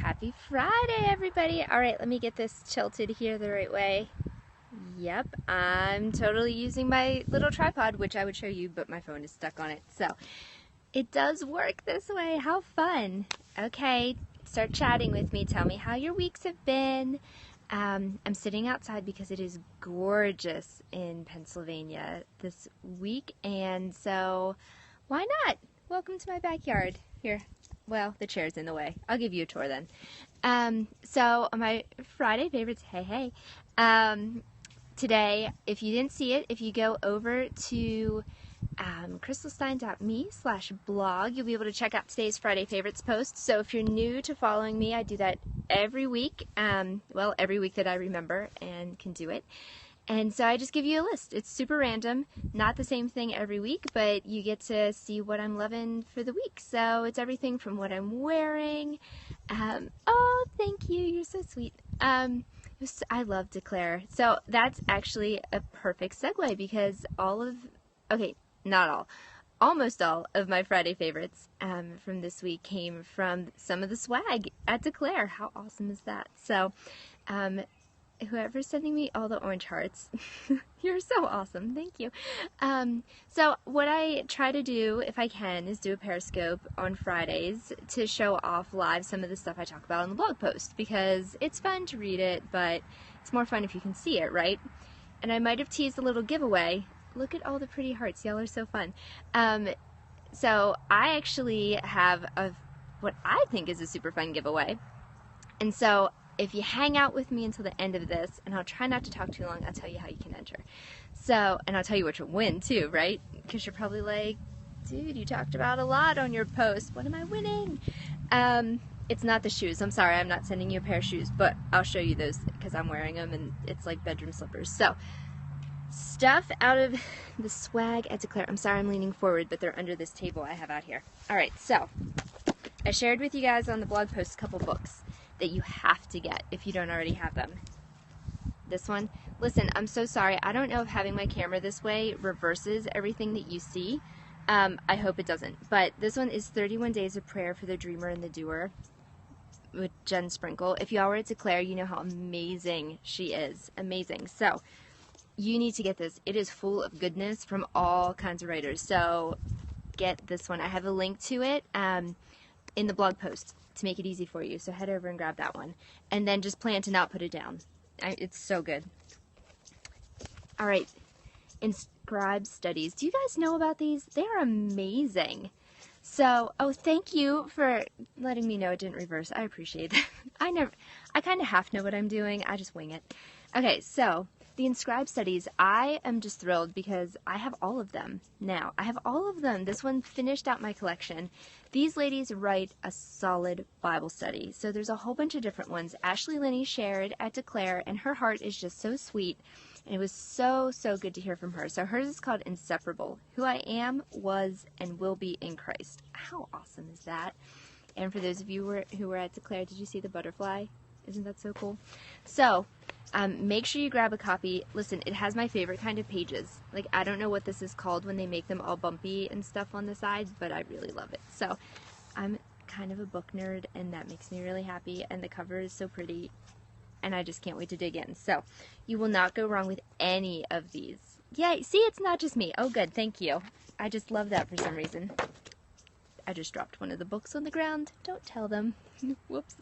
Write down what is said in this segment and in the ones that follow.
Happy Friday, everybody. All right, let me get this tilted here the right way. Yep, I'm totally using my little tripod, which I would show you, but my phone is stuck on it. So it does work this way. How fun. Okay, start chatting with me. Tell me how your weeks have been. I'm sitting outside because it is gorgeous in Pennsylvania this week, and so why not? Welcome to my backyard. Here, well, the chair's in the way. I'll give you a tour then. So my Friday favorites, hey. Today, if you didn't see it, if you go over to crystalstein.me/blog, you'll be able to check out today's Friday favorites post. So if you're new to following me, I do that every week. Well, every week that I remember and can do it. And so I just give you a list. It's super random, not the same thing every week, but you get to see what I'm loving for the week. So it's everything from what I'm wearing. Oh, thank you. You're so sweet. I love Declare. So that's actually a perfect segue because almost all of my Friday favorites from this week came from some of the swag at Declare. How awesome is that? So, whoever's sending me all the orange hearts, you're so awesome. Thank you. So what I try to do, if I can, is do a Periscope on Fridays to show off live some of the stuff I talk about on the blog post because it's fun to read it, but it's more fun if you can see it, right? And I might have teased a little giveaway. Look at all the pretty hearts. Y'all are so fun. So I actually have what I think is a super fun giveaway. And so if you hang out with me until the end of this, and I'll try not to talk too long, I'll tell you how you can enter. So, and I'll tell you what you'll win too, right? Because you're probably like, dude, you talked about a lot on your post. What am I winning? It's not the shoes. I'm sorry, I'm not sending you a pair of shoes, but I'll show you those because I'm wearing them and it's like bedroom slippers. So, stuff out of the swag at Declare. I'm sorry I'm leaning forward, but they're under this table I have out here. All right, so I shared with you guys on the blog post a couple books that you have to get if you don't already have them. This one, listen, I'm so sorry. I don't know if having my camera this way reverses everything that you see. I hope it doesn't. But this one is 31 Days of Prayer for the Dreamer and the Doer with Jen Sprinkle. If y'all were at Declare, you know how amazing she is. Amazing. So you need to get this. It is full of goodness from all kinds of writers. So get this one. I have a link to it in the blog post to make it easy for you. So head over and grab that one. And then just plan to not put it down. It's so good. All right. Inscribe studies. Do you guys know about these? They're amazing. So, oh, thank you for letting me know it didn't reverse. I appreciate that. I kind of half know what I'm doing. I just wing it. Okay, so the Inscribe studies, I am just thrilled because I have all of them now. I have all of them. This one finished out my collection. These ladies write a solid Bible study. So there's a whole bunch of different ones. Ashley Linney shared at Declare, and her heart is just so sweet. And it was so, so good to hear from her. So hers is called Inseparable, Who I Am, Was, and Will Be in Christ. How awesome is that? And for those of you who were at Declare, did you see the butterfly? Isn't that so cool? So make sure you grab a copy. Listen, it has my favorite kind of pages. Like, I don't know what this is called when they make them all bumpy and stuff on the sides, but I really love it. So I'm kind of a book nerd, and that makes me really happy. And the cover is so pretty, and I just can't wait to dig in. So you will not go wrong with any of these. Yay! See, it's not just me. Oh, good. Thank you. I just love that for some reason. I just dropped one of the books on the ground. Don't tell them. Whoops.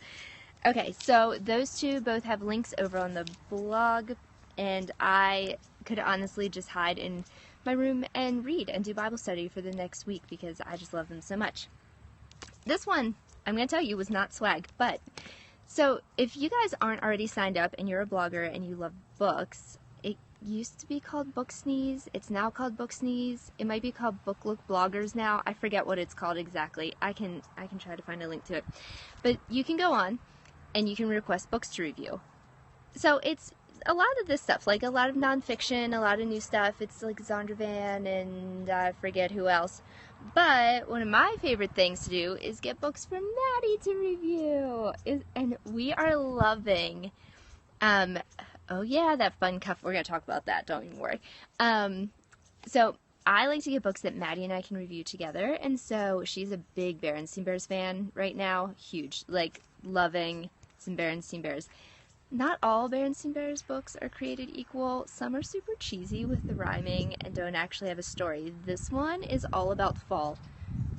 Okay, so those two both have links over on the blog, and I could honestly just hide in my room and read and do Bible study for the next week because I just love them so much. This one, I'm going to tell you, was not swag, but so if you guys aren't already signed up and you're a blogger and you love books, it used to be called Book Sneeze. It's now called Book Sneeze. It might be called Book Look Bloggers now. I forget what it's called exactly. I can try to find a link to it. But you can go on and you can request books to review. So it's a lot of this stuff, like a lot of nonfiction, a lot of new stuff. It's like Zondervan and I forget who else. But one of my favorite things to do is get books from Maddie to review. And we are loving, oh yeah, that fun cuff. We're going to talk about that. Don't even worry. So I like to get books that Maddie and I can review together, and so she's a big Berenstain Bears fan right now. Huge. Like, loving some Berenstain Bears. Not all Berenstain Bears books are created equal. Some are super cheesy with the rhyming and don't actually have a story. This one is all about fall,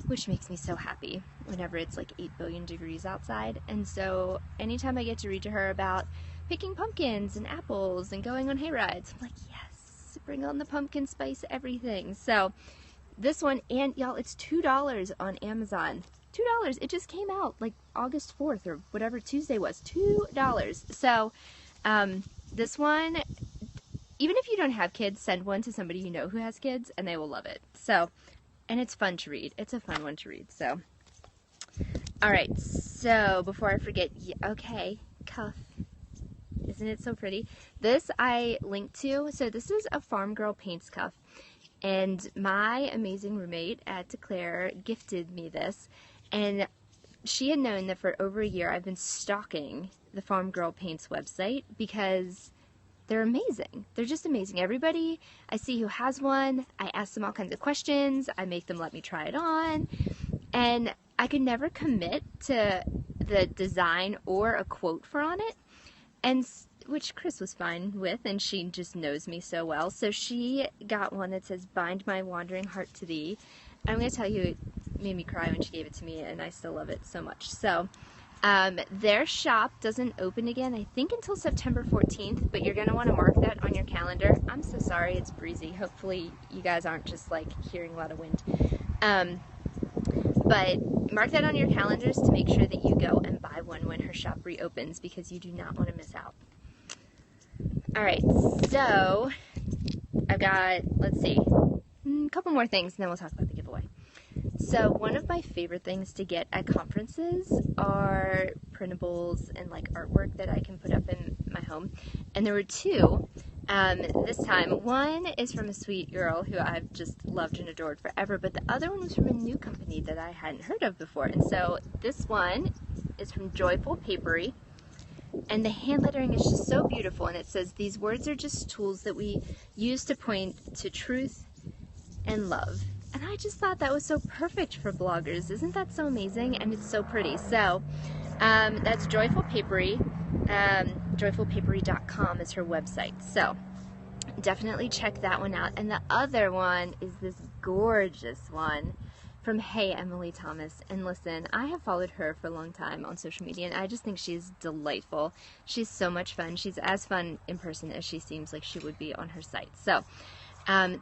which makes me so happy whenever it's like 8 billion degrees outside. And so anytime I get to read to her about picking pumpkins and apples and going on hay rides, I'm like, yes, bring on the pumpkin spice everything. So this one, and y'all, it's $2 on Amazon. $2. It just came out like August 4th or whatever Tuesday was. $2. So this one, even if you don't have kids, send one to somebody you know who has kids and they will love it. So, and it's fun to read. It's a fun one to read. So, all right. So before I forget, okay, cuff. Isn't it so pretty? This I linked to. So this is a Farm Girl Paints cuff. And my amazing roommate at Declare gifted me this. And she had known that for over a year I've been stalking the Farm Girl Paints website because they're amazing. They're just amazing. Everybody I see who has one, I ask them all kinds of questions. I make them let me try it on. And I could never commit to the design or a quote for on it. And which Chris was fine with, and she just knows me so well. So she got one that says, "Bind my wandering heart to thee." I'm going to tell you, it made me cry when she gave it to me, and I still love it so much. So their shop doesn't open again, I think, until September 14th, but you're going to want to mark that on your calendar. I'm so sorry, it's breezy. Hopefully you guys aren't just like hearing a lot of wind. But mark that on your calendars to make sure that you go and buy one when her shop reopens, because you do not want to miss out. Alright, so I've got, let's see, a couple more things and then we'll talk about the giveaway. So one of my favorite things to get at conferences are printables and like artwork that I can put up in my home. And there were two this time. One is from a sweet girl who I've just loved and adored forever, but the other one was from a new company that I hadn't heard of before. And so this one is from Joyful Papery. And the hand lettering is just so beautiful, and it says, "These words are just tools that we use to point to truth and love." And I just thought that was so perfect for bloggers. Isn't that so amazing? And it's so pretty. So that's Joyful Papery. Joyfulpapery.com is her website. So definitely check that one out. And the other one is this gorgeous one from Hey Emily Thomas. And listen, I have followed her for a long time on social media, and I just think she's delightful. She's so much fun. She's as fun in person as she seems like she would be on her site. So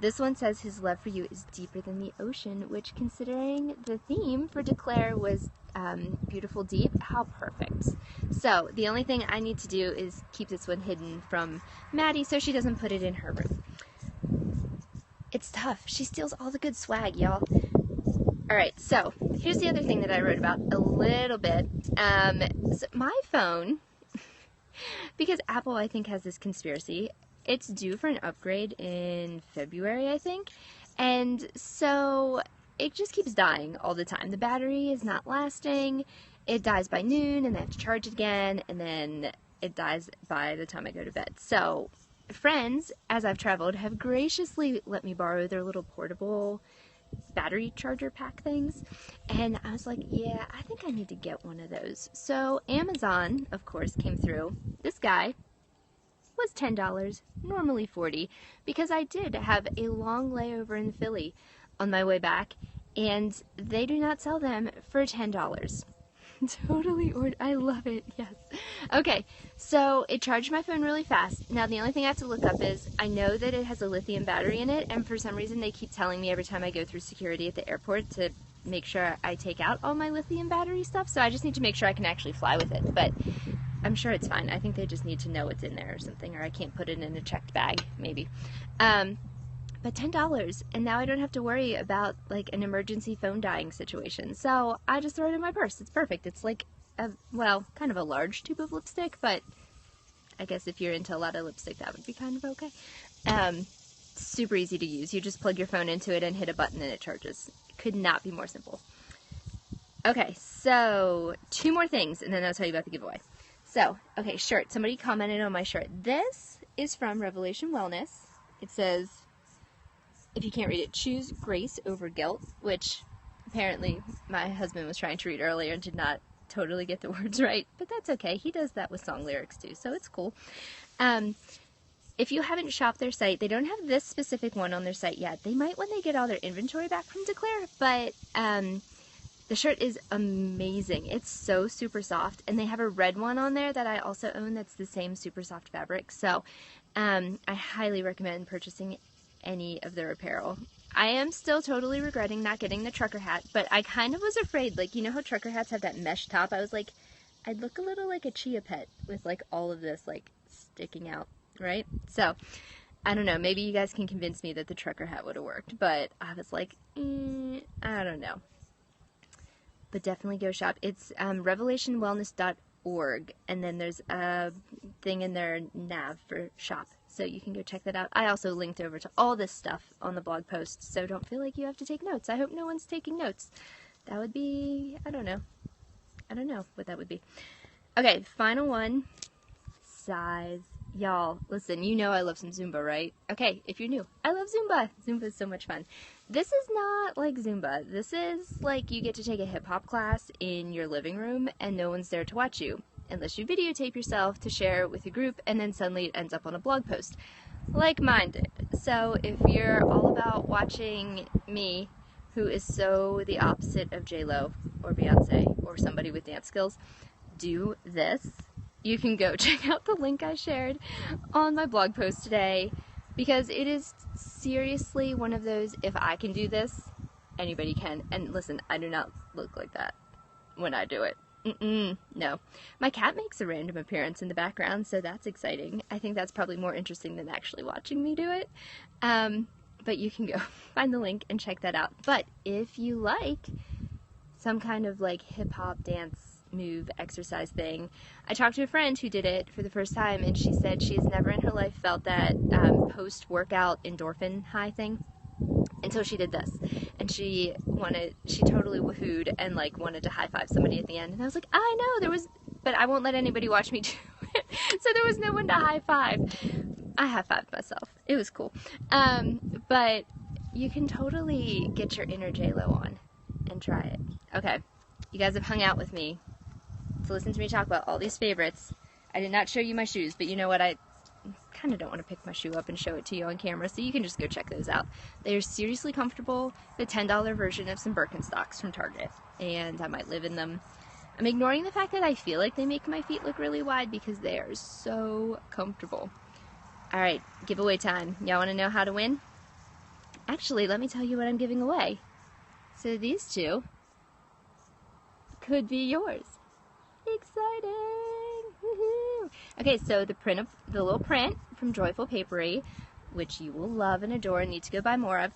this one says, "His love for you is deeper than the ocean," which, considering the theme for Declare was beautiful deep, how perfect. So the only thing I need to do is keep this one hidden from Maddie so she doesn't put it in her room. It's tough. She steals all the good swag, y'all. Alright, so here's the other thing that I wrote about a little bit. So my phone, because Apple, I think, has this conspiracy, it's due for an upgrade in February, I think, and so it just keeps dying all the time. The battery is not lasting, it dies by noon, and I have to charge it again, and then it dies by the time I go to bed. So friends, as I've traveled, have graciously let me borrow their little portable battery charger pack things, and I was like, yeah, I think I need to get one of those. So Amazon, of course, came through. This guy was $10, normally $40, because I did have a long layover in Philly on my way back, and they do not sell them for $10. Totally, I love it, yes. Okay, so it charged my phone really fast. Now the only thing I have to look up is, I know that it has a lithium battery in it, and for some reason they keep telling me every time I go through security at the airport to make sure I take out all my lithium battery stuff, so I just need to make sure I can actually fly with it, but I'm sure it's fine. I think they just need to know it's in there or something, or I can't put it in a checked bag, maybe. But $10, and now I don't have to worry about like an emergency phone dying situation. So I just throw it in my purse. It's perfect. It's like a, well, kind of a large tube of lipstick, but I guess if you're into a lot of lipstick, that would be kind of okay. Super easy to use. You just plug your phone into it and hit a button and it charges. Could not be more simple. Okay, so 2 more things, and then I'll tell you about the giveaway. So, okay, shirt. Somebody commented on my shirt. This is from Revelation Wellness. It says, if you can't read it, Choose Grace Over Guilt, which apparently my husband was trying to read earlier and did not totally get the words right, but that's okay. He does that with song lyrics too, so it's cool. If you haven't shopped their site, they don't have this specific one on their site yet. They might when they get all their inventory back from Declare, but the shirt is amazing. It's so super soft, and they have a red one on there that I also own that's the same super soft fabric, so I highly recommend purchasing any of their apparel. I am still totally regretting not getting the trucker hat, but I kind of was afraid, like, you know how trucker hats have that mesh top? I was like, I'd look a little like a chia pet with like all of this like sticking out, right? So, I don't know, maybe you guys can convince me that the trucker hat would have worked, but I was like, I don't know. But definitely go shop. It's revelationwellness.org, and then there's a thing in their nav for shop, so you can go check that out. I also linked over to all this stuff on the blog post, so don't feel like you have to take notes. I hope no one's taking notes. That would be, I don't know what that would be. Okay, final one, size. Y'all, listen, you know I love some Zumba, right? Okay, if you're new, I love Zumba. Zumba is so much fun. This is not like Zumba. This is like you get to take a hip-hop class in your living room and no one's there to watch you, unless you videotape yourself to share with a group, and then suddenly it ends up on a blog post, like mine did. So if you're all about watching me, who is so the opposite of J-Lo or Beyonce or somebody with dance skills, do this. You can go check out the link I shared on my blog post today, because it is seriously one of those, if I can do this, anybody can. And listen, I do not look like that when I do it. No. My cat makes a random appearance in the background, so that's exciting. I think that's probably more interesting than actually watching me do it. But you can go find the link and check that out. But if you like some kind of like hip-hop dance move exercise thing, I talked to a friend who did it for the first time, and she said she's never in her life felt that post-workout endorphin high thing until she did this, and she totally woohooed and like wanted to high-five somebody at the end, and I was like, I know, but I won't let anybody watch me do it, so there was no one to high-five. I high-fived myself. It was cool. But you can totally get your inner J-Lo on and try it. Okay, you guys have hung out with me to listen to me talk about all these favorites. I did not show you my shoes, but you know what? I kind of don't want to pick my shoe up and show it to you on camera, so you can just go check those out. They are seriously comfortable. The $10 version of some Birkenstocks from Target, and I might live in them. I'm ignoring the fact that I feel like they make my feet look really wide because they are so comfortable. All right, giveaway time. Y'all want to know how to win? Actually, let me tell you what I'm giving away. So these two could be yours. Exciting! Woohoo! Okay, so the little print from Joyful Papery, which you will love and adore and need to go buy more of,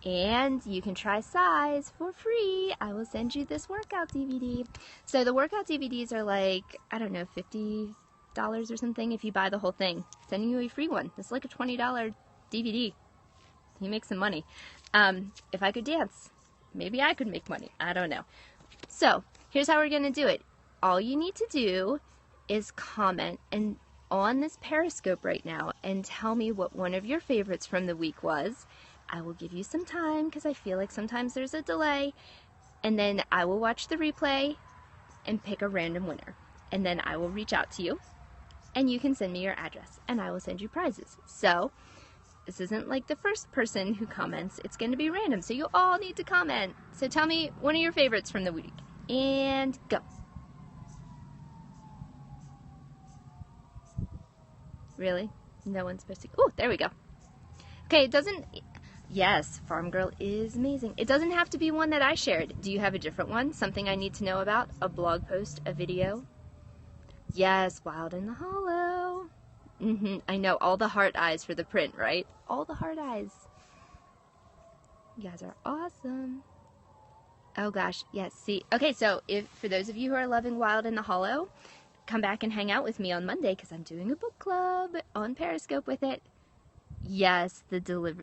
and you can try size for free. I will send you this workout DVD. So the workout DVDs are like, I don't know, $50 or something if you buy the whole thing. Sending you a free one. It's like a $20 DVD. You make some money. If I could dance, maybe I could make money. I don't know. So here's how we're gonna do it. All you need to do is comment on this Periscope right now and tell me what one of your favorites from the week was. I will give you some time because I feel like sometimes there's a delay, and then I will watch the replay and pick a random winner, and then I will reach out to you and you can send me your address and I will send you prizes. So this isn't like the first person who comments, it's going to be random, so you all need to comment. So tell me one of your favorites from the week, and go. Really? No one's supposed to. Oh, there we go. Okay, it doesn't. Yes, Farm Girl is amazing. It doesn't have to be one that I shared. Do you have a different one? Something I need to know about? A blog post? A video? Yes, Wild in the Hollow. I know, all the heart eyes for the print, right? All the heart eyes. You guys are awesome. Oh gosh, yes, see. Okay, so for those of you who are loving Wild in the Hollow, come back and hang out with me on Monday because I'm doing a book club on Periscope with it. Yes,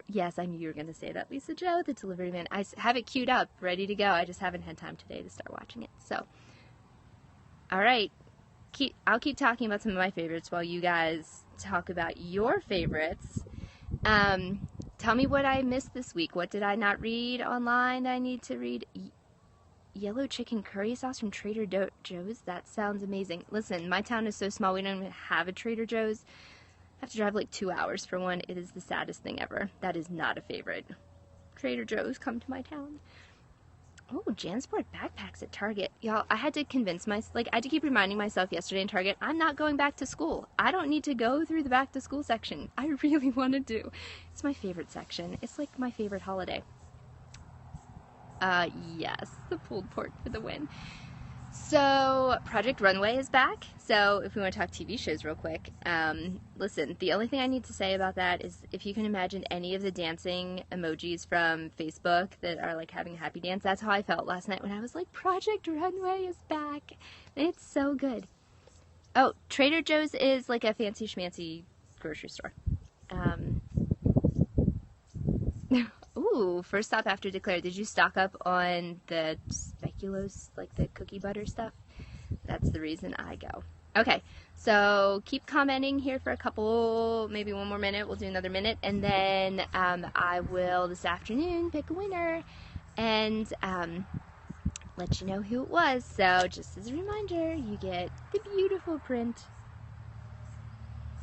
yes, I knew you were going to say that, Lisa Jo, the delivery man. I have it queued up, ready to go. I just haven't had time today to start watching it. So, all right. I'll keep talking about some of my favorites while you guys talk about your favorites. Tell tell me what I missed this week. What did I not read online that I need to read? Yellow chicken curry sauce from Trader Joe's? That sounds amazing. Listen, my town is so small, we don't even have a Trader Joe's. I have to drive like 2 hours for one. It is the saddest thing ever. That is not a favorite. Trader Joe's, come to my town. Oh, Jansport backpacks at Target. Y'all, I had to convince myself, like, I had to keep reminding myself yesterday in Target, I'm not going back to school. I don't need to go through the back to school section. I really want to do. It's my favorite section. It's like my favorite holiday. Yes, the pulled pork for the win. So, Project Runway is back. So, if we want to talk TV shows real quick, listen, the only thing I need to say about that is if you can imagine any of the dancing emojis from Facebook that are like having a happy dance, that's how I felt last night when I was like, Project Runway is back. And it's so good. Oh, Trader Joe's is like a fancy schmancy grocery store. Ooh, first stop after Declare. Did you stock up on the speculoos, like the cookie butter stuff? That's the reason I go. Okay, so keep commenting here for a couple, maybe one more minute. We'll do another minute, and then I will this afternoon pick a winner and let you know who it was. So just as a reminder, you get the beautiful print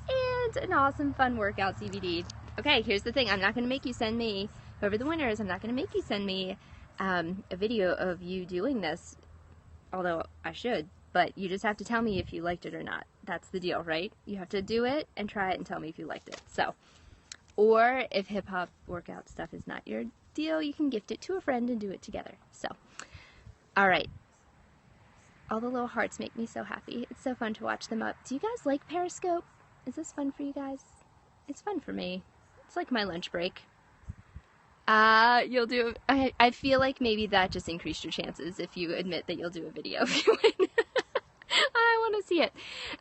and an awesome fun workout DVD. Okay, here's the thing. I'm not going to make you send me, whoever the winner is, I'm not going to make you send me a video of you doing this, although I should, but you just have to tell me if you liked it or not. That's the deal, right? You have to do it and try it and tell me if you liked it. So, or if hip-hop workout stuff is not your deal, you can gift it to a friend and do it together. So, all right. All the little hearts make me so happy. It's so fun to watch them up. Do you guys like Periscope? Is this fun for you guys? It's fun for me. It's like my lunch break. You'll do, I feel like maybe that just increased your chances if you admit that you'll do a video if you win. I want to see it.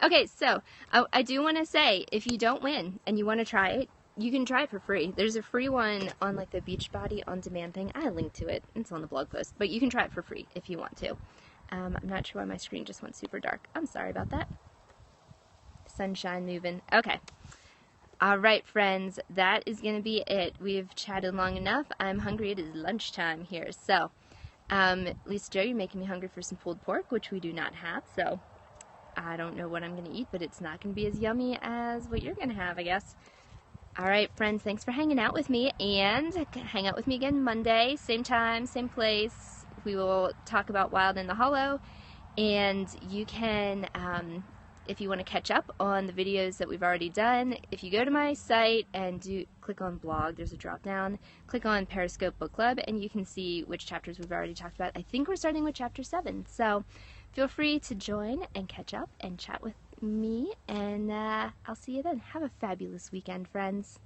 Okay, so I do want to say, if you don't win and you want to try it, you can try it for free. There's a free one on like the Beachbody on demand thing. I linked to it. It's on the blog post, but you can try it for free if you want to. I'm not sure why my screen just went super dark. I'm sorry about that. Sunshine moving. Okay. All right, friends, that is going to be it. We've chatted long enough. I'm hungry. It is lunchtime here. So, Lisa Joe, you're making me hungry for some pulled pork, which we do not have. So, I don't know what I'm going to eat, but it's not going to be as yummy as what you're going to have, I guess. All right, friends, thanks for hanging out with me. And hang out with me again Monday, same time, same place. We will talk about Wild in the Hollow. And you can... if you want to catch up on the videos that we've already done, if you go to my site and click on blog, there's a drop down, click on Periscope Book Club, and you can see which chapters we've already talked about. I think we're starting with chapter 7, so feel free to join and catch up and chat with me, and I'll see you then. Have a fabulous weekend, friends.